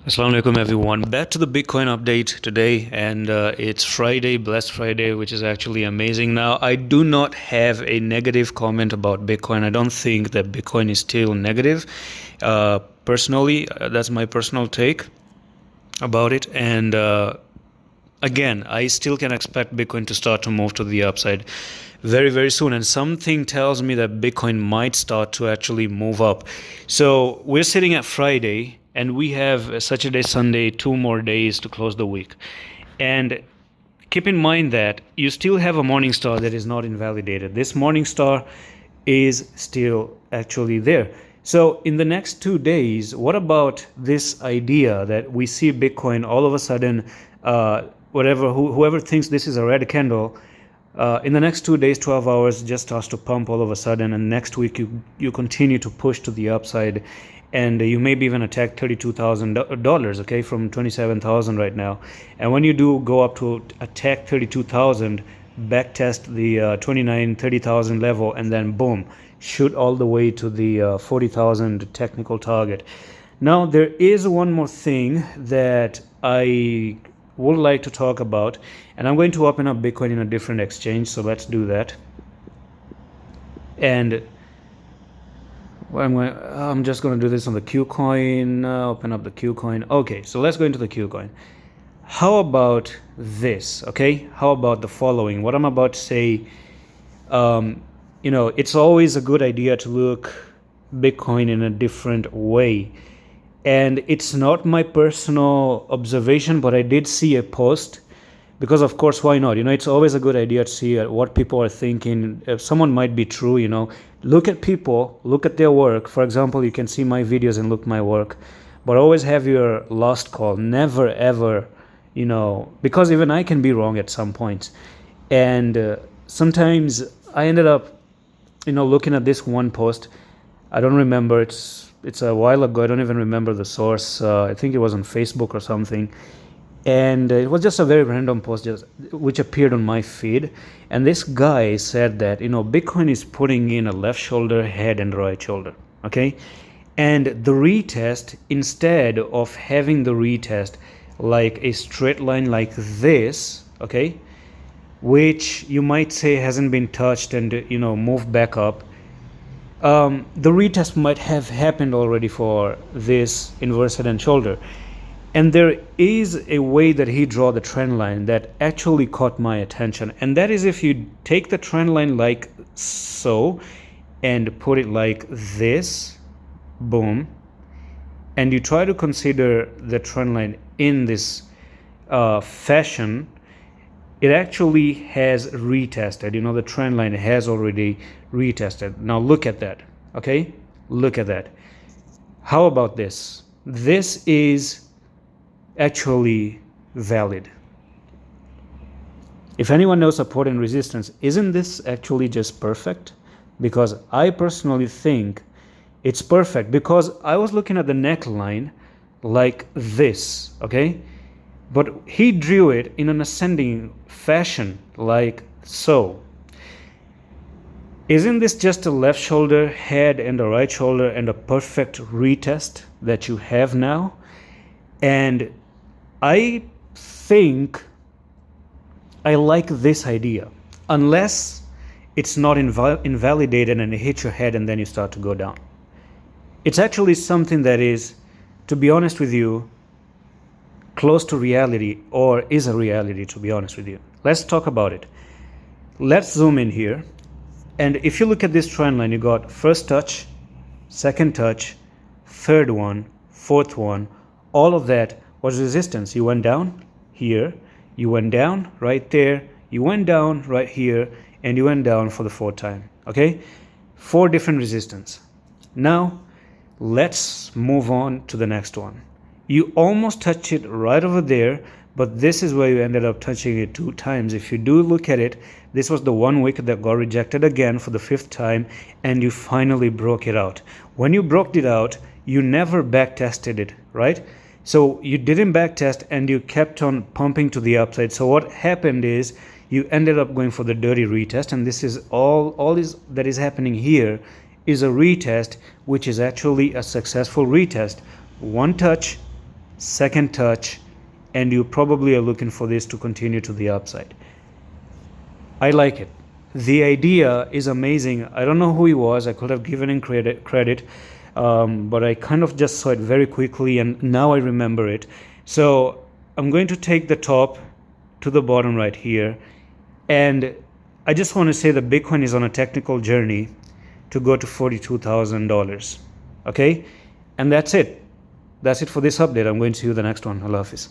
Assalamu alaikum everyone. Back to the Bitcoin update today, and it's Friday, Blessed Friday, which is actually amazing. Now, I do not have a negative comment about Bitcoin. I don't think that Bitcoin is still negative. Personally, that's my personal take about it. And again, I still can expect Bitcoin to start to move to the upside very, very soon. And something tells me that Bitcoin might start to actually move up. So we're sitting at Friday, and we have Saturday, Sunday, 2 more days to close the week. And keep in mind that you still have a morning star that is not invalidated. This morning star is still actually there. So in the next 2 days, what about this idea that we see Bitcoin all of a sudden, whoever thinks this is a red candle, in the next 2 days, 12 hours, just starts to pump all of a sudden, and next week you continue to push to the upside, and you maybe even attack $32,000, okay, from 27,000 right now. And when you do go up to attack 32,000, backtest the 29, 30,000 level, and then boom, shoot all the way to the 40,000 technical target. Now, there is one more thing that I would like to talk about, and I'm going to open up Bitcoin in a different exchange, so let's do that. And I'm just going to do this on the Q coin. Open up the Q coin. Okay, so let's go into the Q coin. How about this? Okay, how about the following? What I'm about to say, it's always a good idea to look Bitcoin in a different way. And it's not my personal observation, but I did see a post, because of course, why not? It's always a good idea to see what people are thinking. If someone might be true, look at people, look at their work. For example, you can see my videos and look my work, but always have your last call. Never ever, because even I can be wrong at some points. And sometimes I ended up, looking at this one post. I don't remember, it's a while ago. I don't even remember the source. I think it was on Facebook or something. And it was just a very random post which appeared on my feed. And this guy said that, Bitcoin is putting in a left shoulder, head, and right shoulder. Okay. And the retest, instead of having the retest like a straight line like this, okay, which you might say hasn't been touched and, moved back up, the retest might have happened already for this inverse head and shoulder. And there is a way that he draw the trend line that actually caught my attention. And that is if you take the trend line like so and put it like this, boom, and you try to consider the trend line in this fashion, it actually has retested. The trend line has already retested. Now look at that, okay? Look at that. How about this? This is actually valid. If anyone knows support and resistance, isn't this actually just perfect? Because I personally think it's perfect, because I was looking at the neckline like this, okay? But he drew it in an ascending fashion like so. Isn't this just a left shoulder, head, and a right shoulder, and a perfect retest that you have now? And I think I like this idea, unless it's not invalidated and it hits your head and then you start to go down. It's actually something that is, to be honest with you, close to reality, or is a reality, to be honest with you. Let's talk about it. Let's zoom in here. And if you look at this trend line, you got first touch, second touch, third one, fourth one, all of that was resistance. You went down here, you went down right there, you went down right here, and you went down for the fourth time. Okay? 4 different resistance. Now, let's move on to the next one. You almost touch it right over there, but this is where you ended up touching it 2 times. If you do look at it, this was the one wick that got rejected again for the 5th time, and you finally broke it out. When you broke it out, you never back tested it, right? So you didn't backtest and you kept on pumping to the upside. So what happened is you ended up going for the dirty retest, and this is all that is happening here is a retest, which is actually a successful retest. One touch, second touch, and you probably are looking for this to continue to the upside. I like it. The idea is amazing. I don't know who he was. I could have given him credit, but I kind of just saw it very quickly, and now I remember it. So I'm going to take the top to the bottom right here, and I just want to say that Bitcoin is on a technical journey to go to $42,000. Okay, and that's it. That's it for this update. I'm going to see you the next one. Allah Hafiz.